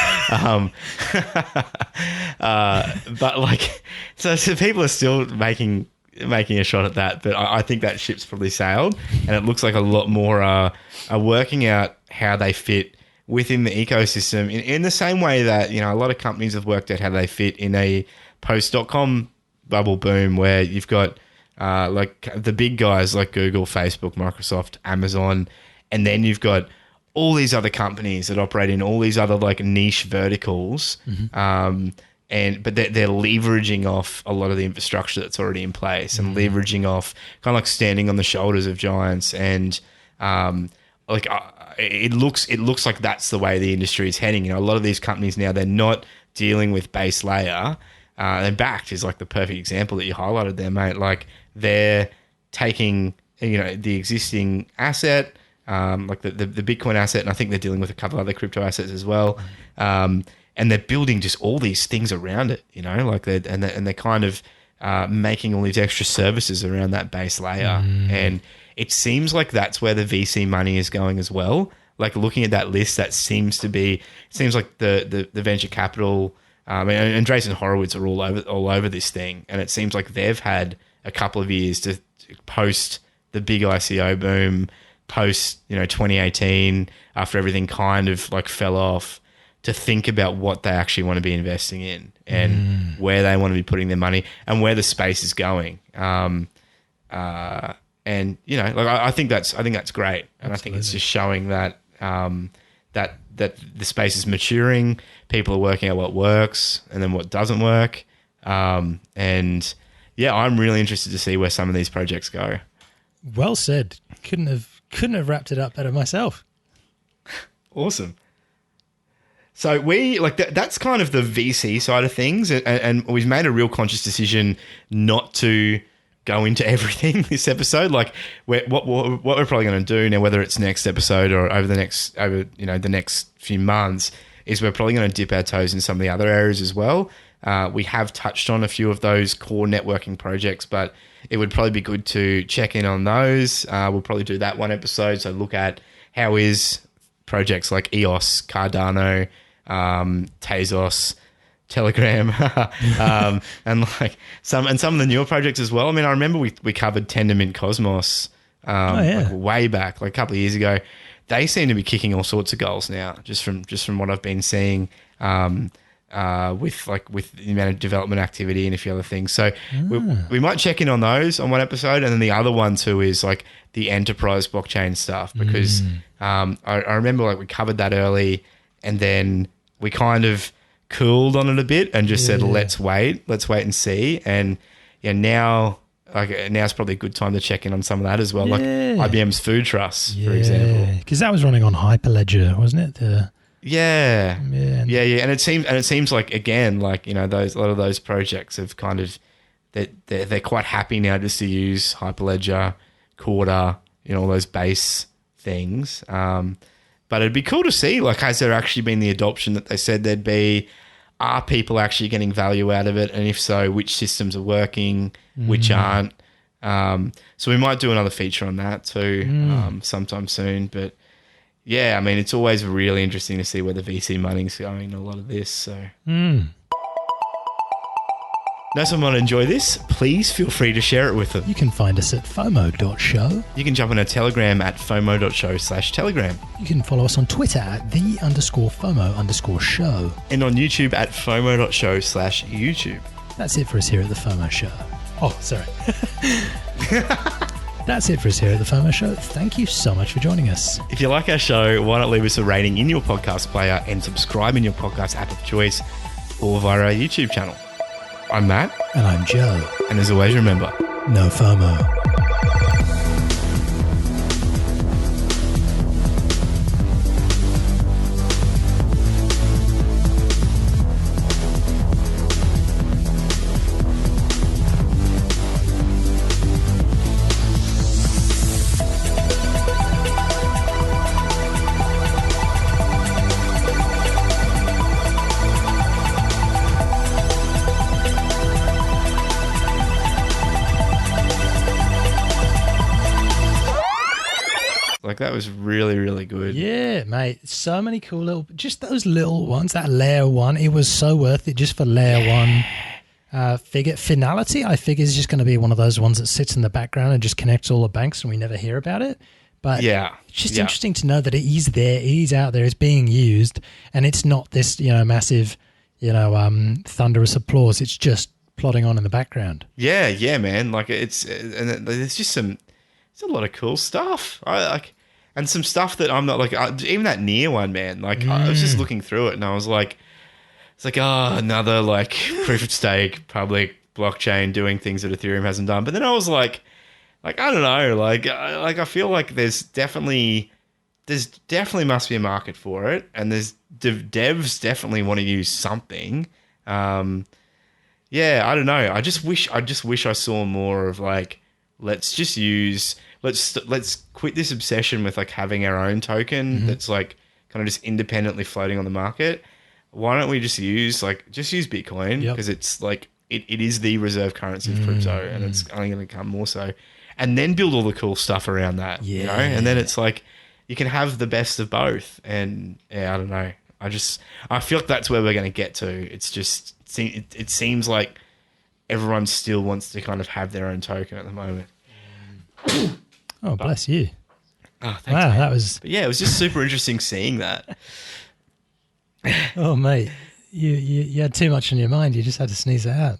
But like, so people are still making a shot at that, but I think that ship's probably sailed, and it looks like a lot more are working out how they fit within the ecosystem in the same way that a lot of companies have worked out how they fit in a post.com bubble boom, where you've got like the big guys like Google, Facebook, Microsoft, Amazon, and then you've got all these other companies that operate in all these other like niche verticals. But they're leveraging off a lot of the infrastructure that's already in place, and leveraging off kind of like standing on the shoulders of giants. And like it looks like that's the way the industry is heading. A lot of these companies now, they're not dealing with base layer. And Bakkt is like the perfect example that you highlighted there, mate. Like they're taking the existing asset, like the Bitcoin asset, and I think they're dealing with a couple other crypto assets as well. And they're building just all these things around it, like they're kind of making all these extra services around that base layer. And it seems like that's where the VC money is going as well. Like looking at that list, that seems like the venture capital, and Andreessen Horowitz are all over this thing. And it seems like they've had a couple of years to post the big ICO boom post 2018, after everything kind of like fell off, to think about what they actually want to be investing in and where they want to be putting their money and where the space is going. And I think that's great, and I think it's just showing that that the space is maturing. People are working out what works and then what doesn't work. And yeah, I'm really interested to see where some of these projects go. Well said. Couldn't have wrapped it up better myself. Awesome. So we that's kind of the VC side of things, and we've made a real conscious decision not to go into everything this episode. Like what we're probably going to do now, whether it's next episode or over the next few months, is we're probably going to dip our toes in some of the other areas as well. We have touched on a few of those core networking projects, but it would probably be good to check in on those. We'll probably do that one episode. So look at how is projects like EOS, Cardano, Tezos, Telegram, and like some of the newer projects as well. I mean, I remember we covered Tendermint Cosmos like way back, like a couple of years ago. They seem to be kicking all sorts of goals now, just from what I've been seeing, with the amount of development activity and a few other things. So we might check in on those on one episode, and then the other one too is like the enterprise blockchain stuff, because I remember like we covered that early, and then we kind of cooled on it a bit and just said let's wait and see. And now now's probably a good time to check in on some of that as well, like IBM's Food Trust, for example, because that was running on Hyperledger, wasn't it? Yeah. And it seems like, again, like, a lot of those projects have kind of they're quite happy now just to use Hyperledger, Corda, all those base things. But it'd be cool to see, like, has there actually been the adoption that they said there'd be? Are people actually getting value out of it? And if so, which systems are working, which aren't? So we might do another feature on that too sometime soon. But yeah, I mean, it's always really interesting to see where the VC money's going in a lot of this. So. Know someone might enjoy this? Please feel free to share it with them. You can find us at FOMO.show. You can jump on our Telegram at FOMO.show/Telegram. You can follow us on Twitter at _FOMO_show. And on YouTube at FOMO.show/YouTube. That's it for us here at the FOMO Show. Oh, sorry. That's it for us here at the FOMO Show. Thank you so much for joining us. If you like our show, why not leave us a rating in your podcast player and subscribe in your podcast app of choice or via our YouTube channel. I'm Matt. And I'm Joe. And as always, remember, no FOMO. Like, that was really, really good. Yeah, mate. So many cool just those little ones. That layer one, it was so worth it just for layer one. Figure Fnality, I figure, is just going to be one of those ones that sits in the background and just connects all the banks and we never hear about it. But it's just interesting to know that it is there, it is out there, it's being used, and it's not this, massive, thunderous applause. It's just plodding on in the background. Yeah, man. Like, there's just it's a lot of cool stuff. And some stuff that I'm not like, even that near one, man. Like, I was just looking through it and I was like, it's like, another like proof of stake public blockchain doing things that Ethereum hasn't done. But then I was like, I don't know, I feel like there's definitely must be a market for it, and there's devs definitely want to use something. I don't know. I just wish I saw more of like, let's quit this obsession with like having our own token that's like kind of just independently floating on the market. Why don't we just use Bitcoin, because it's like it is the reserve currency of crypto, and it's only going to become more so, and then build all the cool stuff around that, and then it's like you can have the best of both. And I don't know. I feel like that's where we're going to get to. It's just it seems like everyone still wants to kind of have their own token at the moment. Oh, bless you. Oh, thanks, Wow, mate. that was. But yeah, it was just super interesting seeing that. Oh, mate, you had too much on your mind. You just had to sneeze it out.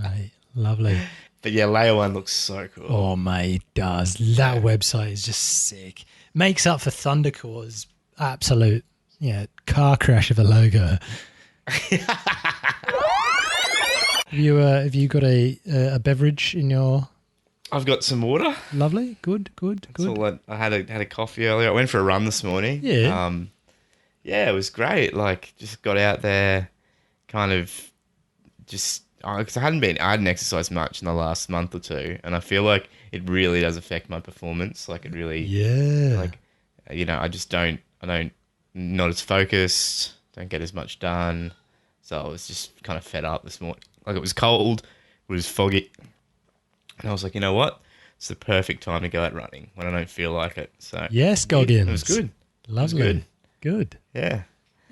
Mate, lovely. But yeah, layer 1 looks so cool. Oh, mate, it does. That website is just sick. Makes up for Thundercore's absolute, car crash of a logo. Have you got a beverage in your? I've got some water. Lovely, good. That's all I had a coffee earlier. I went for a run this morning. Yeah. Yeah, it was great. Like, just got out there, kind of, just because I hadn't exercised much in the last month or two, and I feel like it really does affect my performance. Like, it really, like, I just don't, not as focused, don't get as much done. So I was just kind of fed up this morning. Like, it was cold, it was foggy, and I was like, you know what? It's the perfect time to go out running when I don't feel like it. So yes, Goggins. it was good. Lovely. It was Good. Yeah.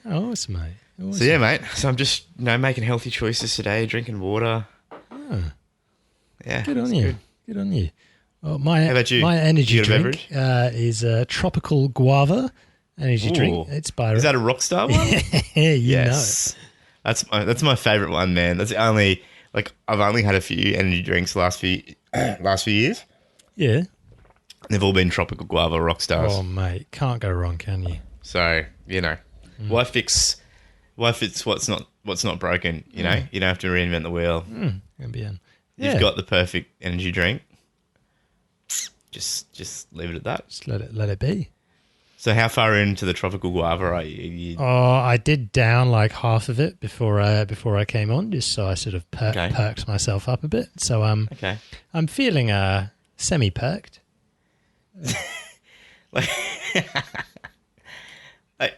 Oh, awesome, mate. Awesome. So yeah, mate. So I'm just making healthy choices today, drinking water. Oh, Yeah. good on it's you. good. Good on you. Well, my How about you? my energy You got a drink is a tropical guava energy drink. Ooh. It's by Is that a Rockstar one? you know. Yes. That's my favorite one, man. That's the only I've only had a few energy drinks last few years. Yeah. They've all been tropical guava Rockstars. Oh, mate, can't go wrong, can you? So why fix what's not broken? You know, you don't have to reinvent the wheel. Bien. You've got the perfect energy drink. Just leave it at that. Just let it be. So how far into the tropical guava are you? Oh, I did down like half of it before I came on, just so I sort of perked myself up a bit. So Okay. I'm feeling semi-perked.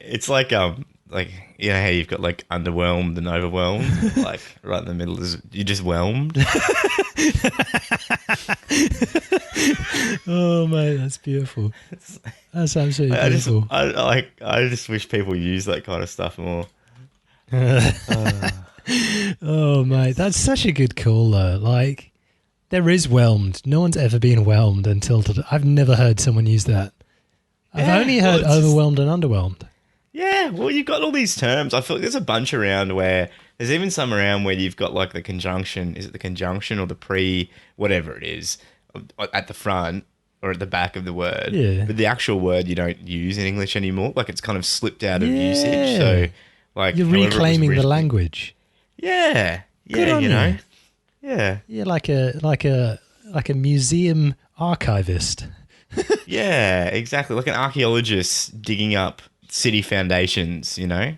It's like how you've got like underwhelmed and overwhelmed, like right in the middle is you're just whelmed. Oh, mate, that's beautiful. That's absolutely beautiful. I just wish people use that kind of stuff more. Oh, mate, that's such a good call, though. Like, there is whelmed. No one's ever been whelmed until today. I've never heard someone use that. I've only heard overwhelmed and underwhelmed. Yeah, well, you've got all these terms. I feel like there's a bunch around where there's even some around where you've got like the conjunction. Is it the conjunction or the pre, whatever it is, at the front or at the back of the word? Yeah. But the actual word you don't use in English anymore. Like it's kind of slipped out of usage. So, like you're however it was reclaiming the originally- language. Yeah, Good on you know, you. yeah, You're like a museum archivist. yeah, exactly. Like an archaeologist digging up city foundations. You know.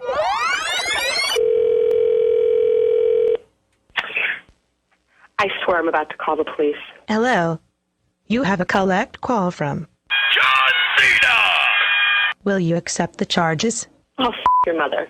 I swear I'm about to call the police. Hello. You have a collect call from John Cena! Will you accept the charges? Oh, your mother.